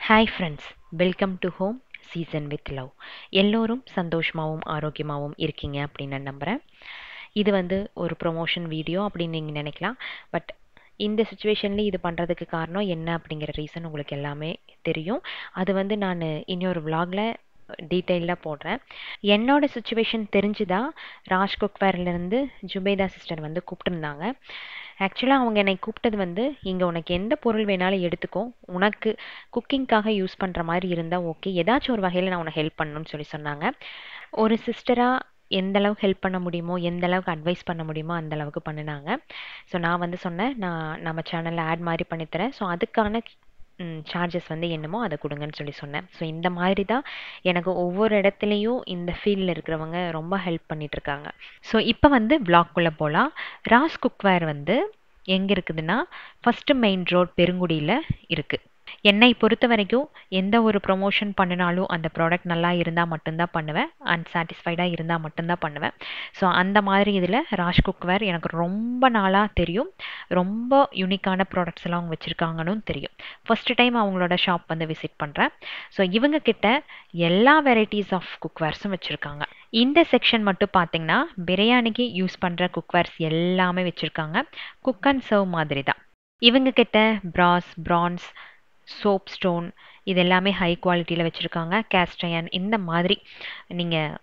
Hi friends, welcome to home season with love. எல்லோரும் சந்தோஷமாகவும் ஆரோக்கியமாகவும் இருக்கீங்க அப்படின்னு நான் நம்புகிறேன். இது வந்து ஒரு ப்ரொமோஷன் வீடியோ அப்படின்னு நீங்கள் நினைக்கலாம். பட் இந்த சுச்சுவேஷனில் இது பண்ணுறதுக்கு காரணம் என்ன அப்படிங்கிற ரீசன் உங்களுக்கு எல்லாமே தெரியும். அது வந்து நான் இன்னொரு vlogல டீட்டெயிலாக போடுறேன். என்னோட சுச்சுவேஷன் தெரிஞ்சுதான் ராஜ் குக்வேர்லேருந்து ஜுபேதா சிஸ்டர் வந்து கூப்பிட்டுருந்தாங்க. ஆக்சுவலாக அவங்க என்னை கூப்பிட்டது வந்து, இங்கே உனக்கு எந்த பொருள் வேணாலும் எடுத்துக்கோ, உனக்கு குக்கிங்காக யூஸ் பண்ணுற மாதிரி இருந்தால் ஓகே, ஏதாச்சும் ஒரு வகையில் நான் உனக்கு ஹெல்ப் பண்ணணும்னு சொல்லி சொன்னாங்க. ஒரு சிஸ்டராக எந்த அளவுக்கு ஹெல்ப் பண்ண முடியுமோ, எந்த அளவுக்கு அட்வைஸ் பண்ண முடியுமோ அந்த அளவுக்கு பண்ணினாங்க. ஸோ நான் வந்து சொன்னேன், நான் நம்ம சேனலில் ஆட் மாதிரி பண்ணித்தரேன், ஸோ அதுக்கான சார்ஜஸ் வந்து என்னமோ அதை கொடுங்கன்னு சொல்லி சொன்னேன். ஸோ இந்த மாதிரி தான் எனக்கு ஒவ்வொரு இடத்துலையும் இந்த ஃபீல்டில் இருக்கிறவங்க ரொம்ப ஹெல்ப் பண்ணிகிட்ருக்காங்க. ஸோ இப்போ வந்து vlogக்குள்ளே போகலாம். ராஜ் குக்வேர் வந்து எங்கே இருக்குதுன்னா, ஃபஸ்ட்டு மெயின் ரோட் பெருங்குடியில் இருக்குது. என்னை பொறுத்த வரைக்கும் எந்த ஒரு ப்ரொமோஷன் பண்ணினாலும் அந்த ப்ராடக்ட் நல்லா இருந்தால் மட்டும்தான் பண்ணுவேன், அன்சாட்டிஸ்ஃபைடாக இருந்தால் மட்டும்தான் பண்ணுவேன். ஸோ அந்த மாதிரி இதில் ராஜ் குக்வேர் எனக்கு ரொம்ப நாளாக தெரியும். ரொம்ப யூனிக்கான ப்ராடக்ட்ஸ் எல்லாம் அவங்க வச்சுருக்காங்கன்னு தெரியும். ஃபஸ்ட்டு டைம் அவங்களோட ஷாப் வந்து விசிட் பண்ணுறேன். ஸோ இவங்க கிட்ட எல்லா வெரைட்டிஸ் ஆஃப் குக்வேர்ஸும் வச்சுருக்காங்க. இந்த செக்ஷன் மட்டும் பார்த்தீங்கன்னா பிரியாணிக்கு யூஸ் பண்ணுற குக்வேர்ஸ் எல்லாமே வச்சுருக்காங்க. குக் அண்ட் சர்வ் மாதிரி தான். இவங்க கிட்ட பிராஸ், பிரான்ஸ், சோப் ஸ்டோன் இது எல்லாமே ஹை குவாலிட்டியில் வச்சுருக்காங்க. கேஸ்ட் அயர்ன் இந்த மாதிரி நீங்கள்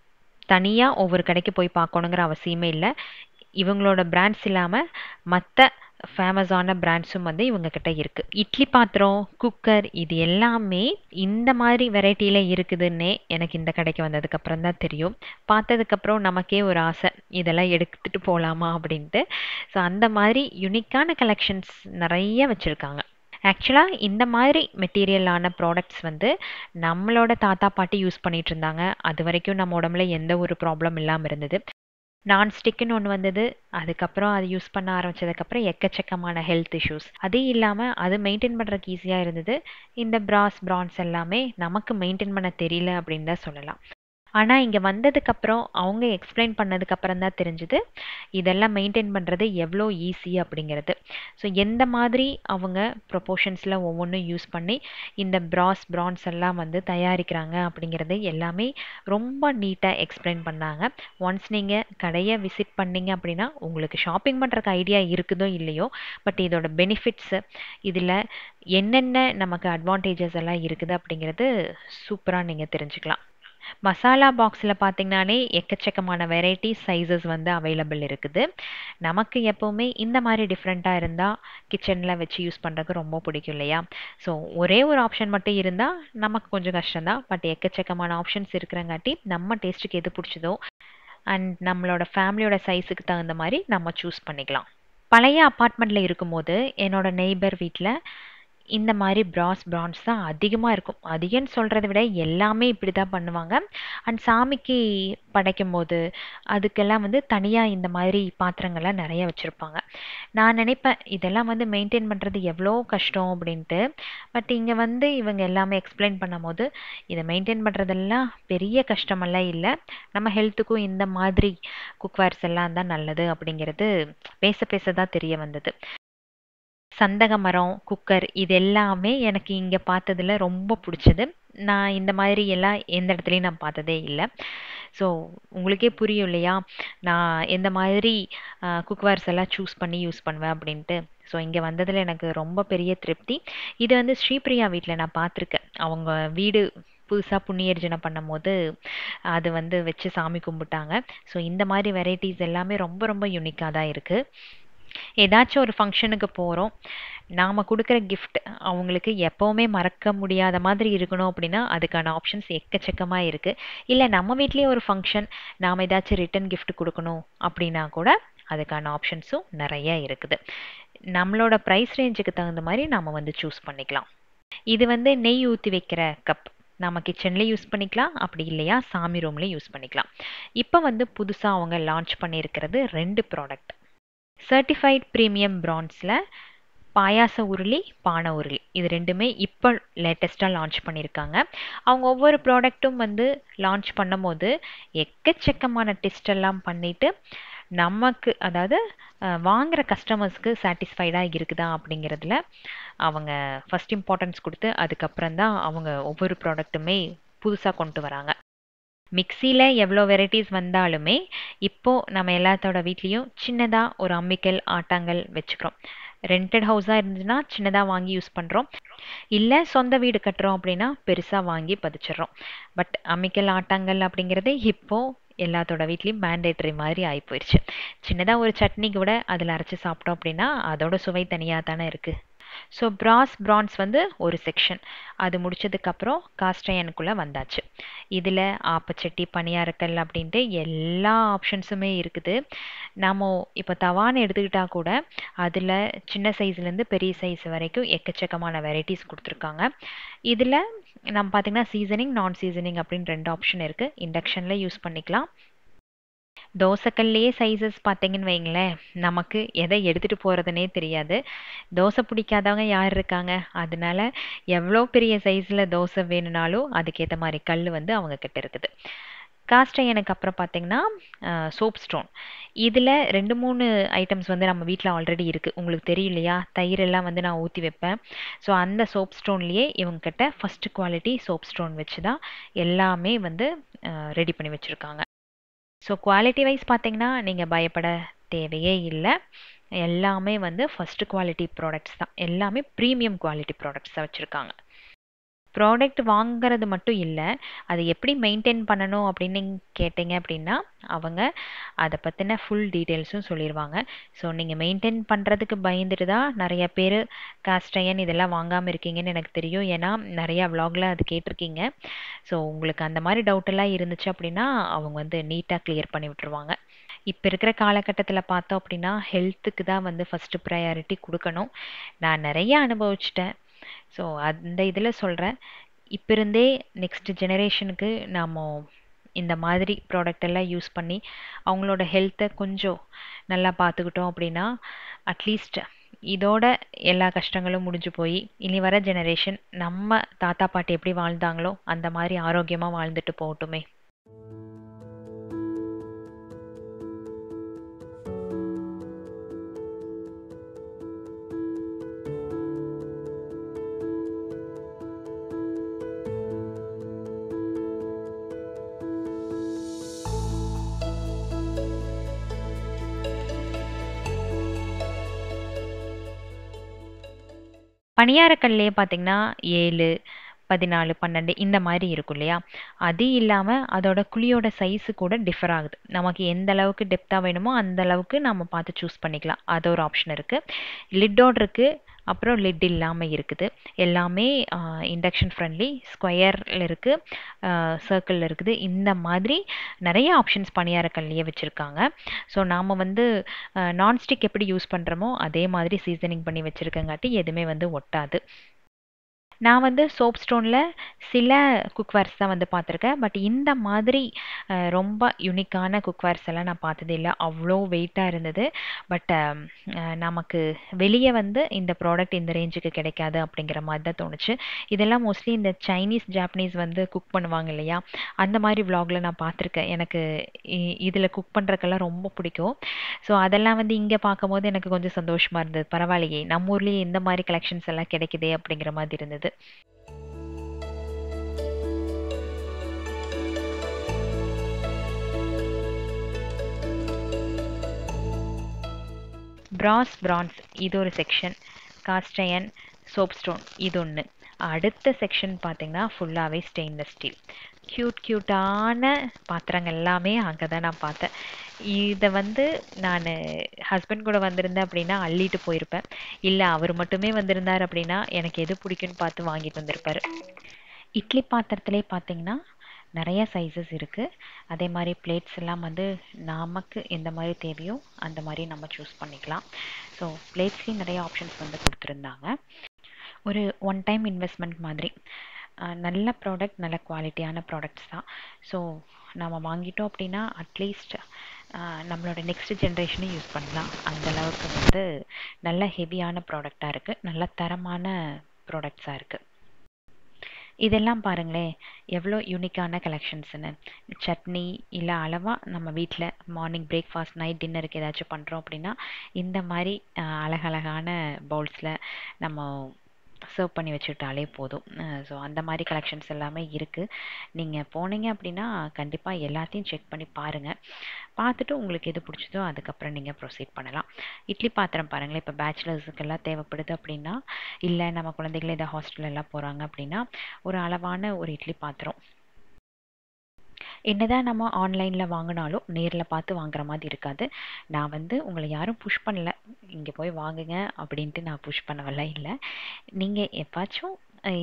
தனியாக ஒவ்வொரு கடைக்கு போய் பார்க்கணுங்கிற அவசியமே இல்லை. இவங்களோட பிராண்ட்ஸ் இல்லாமல் மற்ற ஃபேமஸான பிராண்ட்ஸும் வந்து இவங்கக்கிட்ட இருக்குது. இட்லி பாத்திரம், குக்கர் இது எல்லாமே இந்த மாதிரி வெரைட்டியில் இருக்குதுன்னே எனக்கு இந்த கடைக்கு வந்ததுக்கப்புறம் தான் தெரியும். பார்த்ததுக்கப்புறம் நமக்கே ஒரு ஆசை, இதெல்லாம் எடுத்துகிட்டு போகலாமா அப்படின்ட்டு. ஸோ அந்த மாதிரி யுனிக்கான கலெக்ஷன்ஸ் நிறைய வச்சுருக்காங்க. ஆக்சுவலாக இந்த மாதிரி மெட்டீரியலான ப்ராடக்ட்ஸ் வந்து நம்மளோட தாத்தா பாட்டி யூஸ் பண்ணிகிட்டு இருந்தாங்க. அது வரைக்கும் நம்ம உடம்புல எந்த ஒரு ப்ராப்ளம் இல்லாமல் இருந்தது. நான்ஸ்டிக்குன்னு ஒன்று வந்தது. அதுக்கப்புறம் அது யூஸ் பண்ண ஆரம்பித்ததுக்கப்புறம் எக்கச்சக்கமான ஹெல்த் இஷ்யூஸ். அதே இல்லாமல் அது மெயின்டைன் பண்ணுறதுக்கு ஈஸியாக இருந்தது. இந்த பிராஸ், பிரான்ஸ் எல்லாமே நமக்கு மெயின்டைன் பண்ண தெரியல அப்படின்னு தான் சொல்லலாம். ஆனால் இங்கே வந்ததுக்கப்புறம் அவங்க எக்ஸ்பிளைன் பண்ணதுக்கப்புறம் தான் தெரிஞ்சுது இதெல்லாம் மெயின்டைன் பண்ணுறது எவ்வளோ ஈஸி அப்படிங்கிறது. ஸோ எந்த மாதிரி அவங்க ப்ரொப்போர்ஷன்ஸில் ஒவ்வொன்றும் யூஸ் பண்ணி இந்த பிராஸ், பிரான்ஸ் எல்லாம் வந்து தயாரிக்கிறாங்க அப்படிங்கிறது எல்லாமே ரொம்ப நீட்டாக எக்ஸ்பிளைன் பண்ணாங்க. ஒன்ஸ் நீங்கள் கடையை விசிட் பண்ணீங்க அப்படின்னா உங்களுக்கு ஷாப்பிங் பண்ணுறக்கு ஐடியா இருக்குதோ இல்லையோ, பட் இதோட பெனிஃபிட்ஸு, இதில் என்னென்ன நமக்கு அட்வான்டேஜஸ் எல்லாம் இருக்குது அப்படிங்கிறது சூப்பராக நீங்கள் தெரிஞ்சுக்கலாம். மசாலா பாக்ஸில் பார்த்தீங்கன்னாலே எக்கச்சக்கமான வெரைட்டிஸ், சைஸஸ் வந்து அவைலபிள் இருக்குது. நமக்கு எப்போவுமே இந்த மாதிரி டிஃப்ரெண்ட்டாக இருந்தால் கிச்சனில் வச்சு யூஸ் பண்ணுறதுக்கு ரொம்ப பிடிக்கும் இல்லையா? ஸோ ஒரே ஒரு ஆப்ஷன் மட்டும் இருந்தால் நமக்கு கொஞ்சம் கஷ்டம்தான். பட் எக்கச்சக்கமான ஆப்ஷன்ஸ் இருக்கிறங்காட்டி நம்ம டேஸ்ட்டுக்கு எது பிடிச்சதோ அண்ட் நம்மளோட ஃபேமிலியோட சைஸுக்கு தகுந்த மாதிரி நம்ம சூஸ் பண்ணிக்கலாம். பழைய அப்பார்ட்மெண்ட்டில் இருக்கும்போது என்னோட நெய்பர் வீட்டில் இந்த மாதிரி பிராஸ், பிரான்ஸ் தான் அதிகமாக இருக்கும். அதிகம்னு சொல்கிறத விட எல்லாமே இப்படி தான் பண்ணுவாங்க. அண்ட் சாமிக்கு படைக்கும் போது அதுக்கெல்லாம் வந்து தனியாக இந்த மாதிரி பாத்திரங்கள்லாம் நிறைய வச்சுருப்பாங்க. நான் நினைப்பேன் இதெல்லாம் வந்து மெயின்டைன் பண்ணுறது எவ்வளோ கஷ்டம் அப்படின்ட்டு. பட் இங்கே வந்து இவங்க எல்லாமே எக்ஸ்பிளைன் பண்ணும் போது இதை மெயின்டைன் பண்ணுறதெல்லாம் பெரிய கஷ்டமெல்லாம் இல்லை, நம்ம ஹெல்த்துக்கும் இந்த மாதிரி குக்வேர்ஸ் எல்லாம் தான் நல்லது அப்படிங்கிறது பேச பேச தான் தெரிய வந்தது. சந்தக மரம், குக்கர் இது எல்லாமே எனக்கு இங்கே பார்த்ததுல ரொம்ப பிடிச்சது. நான் இந்த மாதிரி எல்லாம் எந்த இடத்துலையும் நான் பார்த்ததே இல்லை. ஸோ உங்களுக்கே புரியும் இல்லையா, நான் எந்த மாதிரி குக்வேர்ஸ் எல்லாம் சூஸ் பண்ணி யூஸ் பண்ணுவேன் அப்படின்ட்டு. ஸோ இங்கே வந்ததில் எனக்கு ரொம்ப பெரிய திருப்தி. இது வந்து ஸ்ரீபிரியா வீட்டில் நான் பார்த்துருக்கேன். அவங்க வீடு புதுசாக புண்ணியர்ஜனை பண்ணும்போது அது வந்து வச்சு சாமி கும்பிட்டாங்க. ஸோ இந்த மாதிரி வெரைட்டிஸ் எல்லாமே ரொம்ப ரொம்ப யூனிக்காக தான் இருக்குது. ஏதாச்சும் ஒரு ஃபங்க்ஷனுக்கு போகிறோம், நாம் கொடுக்குற கிஃப்ட் அவங்களுக்கு எப்போவுமே மறக்க முடியாத மாதிரி இருக்கணும் அப்படின்னா அதுக்கான ஆப்ஷன்ஸ் எக்கச்சக்கமாக இருக்குது. இல்லை நம்ம வீட்லேயே ஒரு ஃபங்க்ஷன், நாம் ஏதாச்சும் ரிட்டன் கிஃப்ட் கொடுக்கணும் அப்படின்னா கூட அதுக்கான ஆப்ஷன்ஸும் நிறைய இருக்குது. நம்மளோட ப்ரைஸ் ரேஞ்சுக்கு தகுந்த மாதிரி நாம் வந்து சூஸ் பண்ணிக்கலாம். இது வந்து நெய் ஊற்றி வைக்கிற கப், நம்ம கிச்சன்லேயும் யூஸ் பண்ணிக்கலாம், அப்படி இல்லையா சாமி ரூம்லேயும் யூஸ் பண்ணிக்கலாம். இப்போ வந்து புதுசாக அவங்க லான்ச் பண்ணியிருக்கிறது 2 ப்ராடக்ட். சர்டிஃபைட் ப்ரீமியம் பிரான்ஸில் பாயாச உருளி, பானை உருளி இது ரெண்டுமே இப்போ லேட்டஸ்ட்டாக லான்ச் பண்ணியிருக்காங்க. அவங்க ஒவ்வொரு ப்ராடக்ட்டும் வந்து லான்ச் பண்ணும்போது எக்கச்சக்கமான டெஸ்ட் எல்லாம் பண்ணிவிட்டு நமக்கு அதாவது வாங்குகிற கஸ்டமர்ஸ்க்கு சாட்டிஸ்ஃபைடாக இருக்குதா அப்படிங்கிறதுல அவங்க ஃபஸ்ட் இம்பார்ட்டன்ஸ் கொடுத்து அதுக்கப்புறம் தான் அவங்க ஒவ்வொரு ப்ராடக்ட்டுமே புதுசாக கொண்டு வராங்க. மிக்சியில் எவ்வளோ வெரைட்டிஸ் வந்தாலுமே இப்போது நம்ம எல்லாத்தோட வீட்லேயும் சின்னதாக ஒரு அம்மிக்கல் ஆட்டாங்கல் வச்சுக்கிறோம். ரெண்டட் ஹவுஸாக இருந்துச்சுன்னா சின்னதாக வாங்கி யூஸ் பண்ணுறோம், இல்லை சொந்த வீடு கட்டுறோம் அப்படின்னா பெருசாக வாங்கி பதிச்சிடுறோம். பட் அம்மிக்கல் ஆட்டாங்கல் அப்படிங்கிறது இப்போது எல்லாத்தோட வீட்லேயும் மேண்டேட்ரி மாதிரி ஆகி போயிடுச்சு. சின்னதாக ஒரு சட்னி கூட அதில் அரைச்சி சாப்பிட்டோம் அப்படின்னா அதோட சுவை தனியாக தானே இருக்குது. ஸோ பிரான்ஸ் வந்து ஒரு செக்ஷன். அது முடிச்சதுக்கப்புறம் காஸ்ட் அயனுக்குள்ளே வந்தாச்சு. இதில் ஆப்பச்சட்டி, பணியாரக்கல் அப்படின்ட்டு எல்லா ஆப்ஷன்ஸுமே இருக்குது. நம்ம இப்போ தவான்னு எடுத்துக்கிட்டால் கூட அதில் சின்ன சைஸ்லேருந்து பெரிய சைஸ் வரைக்கும் எக்கச்சக்கமான வெரைட்டிஸ் கொடுத்துருக்காங்க. இதில் நம்ம பார்த்திங்கன்னா சீசனிங், நான் சீசனிங் அப்படின்னு 2 ஆப்ஷன் இருக்குது. இண்டக்ஷனில் யூஸ் பண்ணிக்கலாம். தோசைக்கல்லையே சைஸஸ் பார்த்தீங்கன்னு வைங்களேன், நமக்கு எதை எடுத்துகிட்டு போகிறதுனே தெரியாது. தோசை பிடிக்காதவங்க யார் இருக்காங்க? அதனால எவ்வளோ பெரிய சைஸில் தோசை வேணும்னாலும் அதுக்கேற்ற மாதிரி கல் வந்து அவங்க கிட்ட இருக்குது. காஸ்ட் அயனுக்கு அப்புறம் பார்த்தீங்கன்னா சோப் ஸ்டோன். இதில் 2-3 ஐட்டம்ஸ் வந்து நம்ம வீட்டில் ஆல்ரெடி இருக்குது. உங்களுக்கு தெரியும் இல்லையா, தயிரெல்லாம் வந்து நான் ஊற்றி வைப்பேன். ஸோ அந்த சோப் ஸ்டோன்லேயே இவங்ககிட்ட ஃபஸ்ட்டு குவாலிட்டி சோப் ஸ்டோன் வச்சு தான் எல்லாமே வந்து ரெடி பண்ணி வச்சுருக்காங்க. ஸோ குவாலிட்டி வைஸ் பார்த்தீங்கன்னா நீங்கள் பயப்பட தேவையே இல்லை. எல்லாமே வந்து ஃபஸ்ட்டு குவாலிட்டி ப்ராடக்ட்ஸ் தான். எல்லாமே ப்ரீமியம் குவாலிட்டி ப்ராடக்ட்ஸ் தான் வச்சுருக்காங்க. ப்ராடக்ட் வாங்கிறது மட்டும் இல்லை, அதை எப்படி மெயின்டைன் பண்ணணும் அப்படின்னு கேட்டிங்க அப்படின்னா அவங்க அதை பற்றின ஃபுல் டீட்டெயில்ஸும் சொல்லிடுவாங்க. ஸோ நீங்கள் மெயின்டைன் பண்ணுறதுக்கு பயந்துட்டு தான் நிறைய பேர் காஸ்ட் அயன் இதெல்லாம் வாங்காமல் இருக்கீங்கன்னு எனக்கு தெரியும். ஏன்னா நிறையா விலாகில் அது கேட்டிருக்கீங்க. ஸோ உங்களுக்கு அந்த மாதிரி டவுட்டெல்லாம் இருந்துச்சு அப்படின்னா அவங்க வந்து நீட்டாக கிளியர் பண்ணி விட்டுருவாங்க. இப்போ இருக்கிற காலகட்டத்தில் பார்த்தோம் அப்படின்னா ஹெல்த்துக்கு தான் வந்து ஃபஸ்ட்டு ப்ரையாரிட்டி கொடுக்கணும். நான் நிறைய அனுபவிச்சிட்டேன். ஸோ அந்த இதில் சொல்கிறேன், இப்போ இருந்தே நெக்ஸ்ட் ஜெனரேஷனுக்கு நாம் இந்த மாதிரி ப்ராடக்ட் எல்லாம் யூஸ் பண்ணி அவங்களோட ஹெல்த்தை கொஞ்சம் நல்லா பார்த்துக்கிட்டோம் அப்படின்னா அட்லீஸ்ட் இதோட எல்லா கஷ்டங்களும் முடிஞ்சு போய் இனி வர ஜெனரேஷன் நம்ம தாத்தா பாட்டி எப்படி வாழ்ந்தாங்களோ அந்த மாதிரி ஆரோக்கியமாக வாழ்ந்துட்டு போகட்டுமே. பணியாரக்கல்லையே பார்த்தீங்கன்னா 7, 14, 12 இந்த மாதிரி இருக்கும் இல்லையா. அது இல்லாமல் அதோட குழியோட சைஸு கூட டிஃபர் ஆகுது. நமக்கு எந்த அளவுக்கு டெப்த்தாக வேணுமோ அந்த அளவுக்கு நம்ம பார்த்து சூஸ் பண்ணிக்கலாம். அது ஒரு ஆப்ஷன் இருக்குது. லிட்டோடு இருக்குது, அப்புறம் லிட் இல்லாமல் இருக்குது. எல்லாமே இண்டக்ஷன் ஃப்ரெண்ட்லி, ஸ்கொயரில் இருக்குது, சர்க்கிளில் இருக்குது. இந்த மாதிரி நிறைய ஆப்ஷன்ஸ் பணியாரக்கல்லையே வச்சுருக்காங்க. ஸோ நாம் வந்து நான்ஸ்டிக் எப்படி யூஸ் பண்ணுறோமோ அதே மாதிரி சீசனிங் பண்ணி வச்சுருக்கங்காட்டி எதுவுமே வந்து ஒட்டாது. நான் வந்து சோப் ஸ்டோனில் சில குக்வேர்ஸ் தான் வந்து பார்த்துருக்கேன். பட் இந்த மாதிரி ரொம்ப யுனிக்கான குக்வேர்ஸ் எல்லாம் நான் பார்த்ததே இல்லை. அவ்வளோ வெயிட்டாக இருந்தது. பட் நமக்கு வெளியே வந்து இந்த ப்ராடக்ட் இந்த ரேஞ்சுக்கு கிடைக்காது அப்படிங்கிற மாதிரி தான் தோணுச்சு. இதெல்லாம் மோஸ்ட்லி இந்த சைனீஸ், ஜாப்பனீஸ் வந்து குக் பண்ணுவாங்க இல்லையா, அந்த மாதிரி விலாகில் நான் பார்த்துருக்கேன். எனக்கு இதில் குக் பண்ணுறதுக்கெல்லாம் ரொம்ப பிடிக்கும். ஸோ அதெல்லாம் வந்து இங்கே பார்க்கும்போது எனக்கு கொஞ்சம் சந்தோஷமாக இருந்தது. பரவாயில்லையே, நம்ம ஊர்லேயே இந்த மாதிரி கலெக்ஷன்ஸ் எல்லாம் கிடைக்குதே அப்படிங்கிற மாதிரி இருந்தது. பிரான்ஸ் இது ஒரு section. Cast iron, soapstone இது ஒன்று. அடுத்த செக்ஷன் பார்த்தீங்கன்னா ஃபுல்லாகவே ஸ்டெயின்லெஸ் ஸ்டீல். க்யூட்டான பாத்திரங்கள் எல்லாமே அங்கே தான் நான் பார்த்தேன். இதை வந்து நான் ஹஸ்பண்ட் கூட வந்திருந்தேன் அப்படின்னா அள்ளிட்டு போயிருப்பேன். இல்லை அவர் மட்டுமே வந்திருந்தார் அப்படின்னா எனக்கு எது பிடிக்குன்னு பார்த்து வாங்கிட்டு வந்திருப்பார். இட்லி பாத்திரத்திலே பார்த்தீங்கன்னா நிறைய சைஸஸ் இருக்குது. அதே மாதிரி பிளேட்ஸ் எல்லாம் வந்து நமக்கு எந்த மாதிரி தேவையோ அந்த மாதிரி நம்ம சூஸ் பண்ணிக்கலாம். ஸோ பிளேட்ஸ்லேயும் நிறைய ஆப்ஷன்ஸ் வந்து கொடுத்துருந்தாங்க. ஒரு ஒன் டைம் இன்வெஸ்ட்மெண்ட் மாதிரி. நல்ல ப்ராடக்ட், நல்ல குவாலிட்டியான ப்ராடக்ட்ஸ் தான். ஸோ நம்ம வாங்கிட்டோம் அப்படின்னா அட்லீஸ்ட் நம்மளோட நெக்ஸ்ட் ஜென்ரேஷனும் யூஸ் பண்ணலாம். அந்தளவுக்கு வந்து நல்ல ஹெவியான ப்ராடக்டாக இருக்குது, நல்ல தரமான ப்ராடக்ட்ஸாக இருக்குது. இதெல்லாம் பாருங்களேன் எவ்வளோ யூனிக்கான கலெக்ஷன்ஸ்னு. சட்னி இல்லை அளவாக நம்ம வீட்டில் மார்னிங் பிரேக்ஃபாஸ்ட் நைட் டின்னருக்கு ஏதாச்சும் பண்ணுறோம் அப்படின்னா இந்த மாதிரி அழகழகான பவுல்ஸில் நம்ம சர்வ் பண்ணி வச்சுக்கிட்டாலே போதும். ஸோ அந்த மாதிரி கலெக்ஷன்ஸ் எல்லாமே இருக்குது. நீங்கள் போனீங்க அப்படின்னா கண்டிப்பாக எல்லாத்தையும் செக் பண்ணி பாருங்கள். பார்த்துட்டு உங்களுக்கு எது பிடிச்சதோ அதுக்கப்புறம் நீங்கள் ப்ரொசீட் பண்ணலாம். இட்லி பாத்திரம் பாருங்களேன், இப்போ பேச்சுலர்ஸுக்கெல்லாம் தேவைப்படுது அப்படின்னா, இல்லை நம்ம குழந்தைகள் ஏதாவது ஹாஸ்டல் எல்லாம் போகிறாங்க அப்படின்னா ஒரு அளவான ஒரு இட்லி பாத்திரம். என்னதான் நம்ம ஆன்லைனில் வாங்கினாலும் நேரில் பார்த்து வாங்குற மாதிரி இருக்காது. நான் வந்து உங்களை யாரும் புஷ் பண்ணல, இங்கே போய் வாங்குங்க அப்படின்ட்டு நான் புஷ் பண்ணவெல்லாம் இல்லை. நீங்கள் எப்பாச்சும்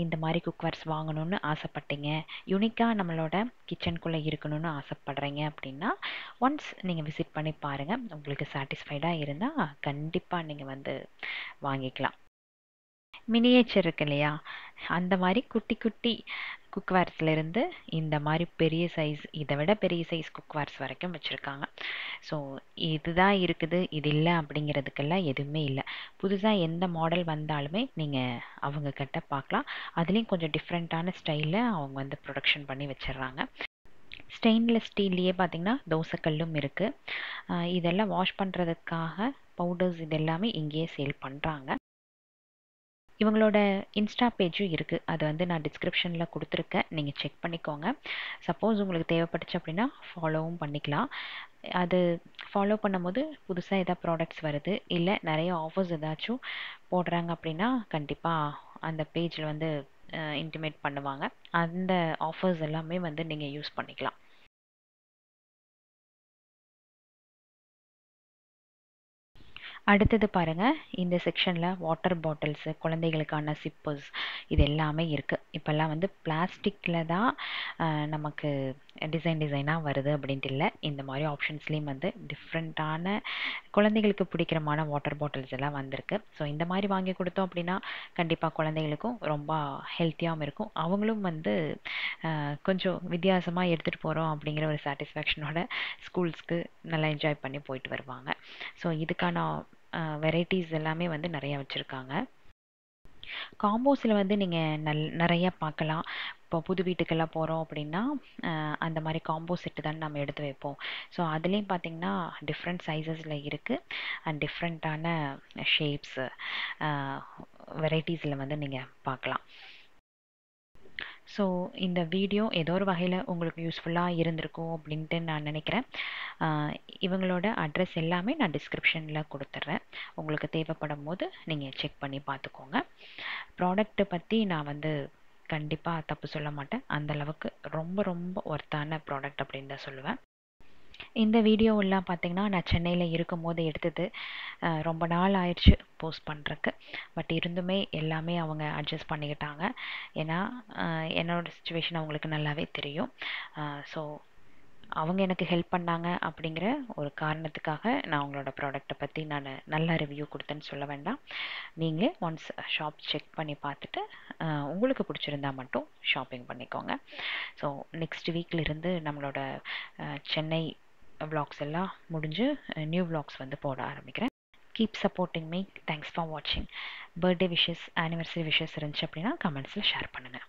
இந்த மாதிரி குக்வேர்ஸ் வாங்கணும்னு ஆசைப்பட்டீங்க, யூனிக்காக நம்மளோட கிச்சனுக்குள்ளே இருக்கணும்னு ஆசைப்படுறீங்க அப்படின்னா ஒன்ஸ் நீங்கள் விசிட் பண்ணி பாருங்கள். உங்களுக்கு சாட்டிஸ்ஃபைடாக இருந்தால் கண்டிப்பாக நீங்கள் வந்து வாங்கிக்கலாம். மினியேச்சர் இருக்கு இல்லையா, அந்த மாதிரி குட்டி குட்டி குக்வேர்ஸ்லேருந்து இந்த மாதிரி பெரிய சைஸ், இதை விட பெரிய சைஸ் குக்வேர்ஸ் வரைக்கும் வச்சுருக்காங்க. ஸோ இதுதான் இருக்குது, இது இல்லை அப்படிங்கிறதுக்கெல்லாம் எதுவுமே இல்லை. புதுசாக எந்த மாடல் வந்தாலுமே நீங்கள் அவங்க கிட்ட பார்க்கலாம். அதுலேயும் கொஞ்சம் டிஃப்ரெண்ட்டான ஸ்டைலில் அவங்க வந்து ப்ரொடக்ஷன் பண்ணி வச்சிடுறாங்க. ஸ்டெயின்லெஸ் ஸ்டீல்லையே பார்த்தீங்கன்னா தோசைக்கல்லும் இருக்குது. இதெல்லாம் வாஷ் பண்ணுறதுக்காக பவுடர்ஸ் இது எல்லாமே இங்கேயே சேல் பண்ணுறாங்க. இவங்களோட இன்ஸ்டா பேஜும் இருக்குது, அது வந்து நான் டிஸ்கிரிப்ஷனில் கொடுத்துருக்கேன், நீங்கள் செக் பண்ணிக்கோங்க. சப்போஸ் உங்களுக்கு தேவைப்பட்டுச்சு அப்படின்னா ஃபாலோவும் பண்ணிக்கலாம். அது ஃபாலோ பண்ணும்போது புதுசாக எதாவது ப்ராடக்ட்ஸ் வருது இல்லை நிறைய ஆஃபர்ஸ் ஏதாச்சும் போடுறாங்க அப்படின்னா கண்டிப்பாக அந்த பேஜில் வந்து இன்டிமேட் பண்ணுவாங்க. அந்த ஆஃபர்ஸ் எல்லாமே வந்து நீங்கள் யூஸ் பண்ணிக்கலாம். அடுத்தது பாருங்கள், இந்த செக்ஷனில் வாட்டர் பாட்டில்ஸு, குழந்தைகளுக்கான சிப்பர்ஸ் இது எல்லாமே இருக்குது. இப்போல்லாம் வந்து பிளாஸ்டிக்கில் தான் நமக்கு டிசைனாக வருது அப்படின்ட்டு இல்லை, இந்த மாதிரி ஆப்ஷன்ஸ்லேயும் வந்து டிஃப்ரெண்ட்டான குழந்தைகளுக்கு பிடிக்கிறமான வாட்டர் பாட்டில்ஸ் எல்லாம் வந்திருக்கு. ஸோ இந்த மாதிரி வாங்கி கொடுத்தோம் அப்படின்னா கண்டிப்பாக குழந்தைகளுக்கும் ரொம்ப ஹெல்த்தியாகவும் இருக்கும். அவங்களும் வந்து கொஞ்சம் வித்தியாசமாக எடுத்துகிட்டு போகிறோம் அப்படிங்கிற ஒரு சாட்டிஸ்ஃபேக்ஷனோட ஸ்கூல்ஸ்க்கு நல்லா என்ஜாய் பண்ணி போயிட்டு வருவாங்க. ஸோ இதுக்கான வெரைட்டிஸ் எல்லாமே வந்து நிறையா வச்சுருக்காங்க. காம்போஸில் வந்து நீங்கள் நிறைய பார்க்கலாம். இப்போ புது வீட்டுக்கெல்லாம் போகிறோம் அப்படின்னா அந்த மாதிரி காம்போ செட்டு தான் நம்ம எடுத்து வைப்போம். ஸோ அதுலேயும் பார்த்தீங்கன்னா டிஃப்ரெண்ட் சைஸஸில் இருக்குது அண்ட் டிஃப்ரெண்ட்டான ஷேப்ஸு வெரைட்டிஸில் வந்து நீங்கள் பார்க்கலாம். ஸோ இந்த வீடியோ ஏதோ ஒரு வகையில் உங்களுக்கு யூஸ்ஃபுல்லாக இருந்திருக்கும் அப்படின்ட்டு நான் நினைக்கிறேன். இவங்களோட அட்ரஸ் எல்லாமே நான் டிஸ்கிரிப்ஷனில் கொடுத்துட்றேன், உங்களுக்கு தேவைப்படும் போது நீங்கள் செக் பண்ணி பார்த்துக்கோங்க. ப்ராடக்ட்டை பற்றி நான் வந்து கண்டிப்பாக தப்பு சொல்ல மாட்டேன், அந்தளவுக்கு ரொம்ப ரொம்ப ஒர்த்தான ப்ராடக்ட் அப்படின்னு தான் சொல்லுவேன். இந்த வீடியோவெல்லாம் பார்த்தீங்கன்னா நான் சென்னையில் இருக்கும்போது எடுத்தது. ரொம்ப நாள் ஆயிடுச்சு போஸ்ட் பண்ணுறக்கு, பட் இருந்துமே எல்லாமே அவங்க அட்ஜஸ்ட் பண்ணிக்கிட்டாங்க. ஏன்னா என்னோடய சுச்சுவேஷன் அவங்களுக்கு நல்லாவே தெரியும். ஸோ அவங்க எனக்கு ஹெல்ப் பண்ணாங்க அப்படிங்கிற ஒரு காரணத்துக்காக நான் அவங்களோட ப்ராடக்ட்டை பற்றி நான் நல்ல ரிவ்யூ கொடுத்தேன்னு சொல்ல வேண்டாம். நீங்களே ஒன்ஸ் ஷாப் செக் பண்ணி பார்த்துட்டு உங்களுக்கு பிடிச்சிருந்தா மட்டும் ஷாப்பிங் பண்ணிக்கோங்க. ஸோ நெக்ஸ்ட் வீக்லேருந்து நம்மளோட சென்னை விளாக்ஸ் எல்லாம் முடிஞ்சு நியூ விளாக்ஸ் வந்து போட ஆரம்பிக்கிறேன். Keep supporting me. Thanks for வாட்சிங். பர்த்டே விஷஸ், ஆனிவர்சரி விஷஸ் இருந்துச்சு அப்படின்னா கமெண்ட்ஸில் ஷேர் பண்ணுங்கள்.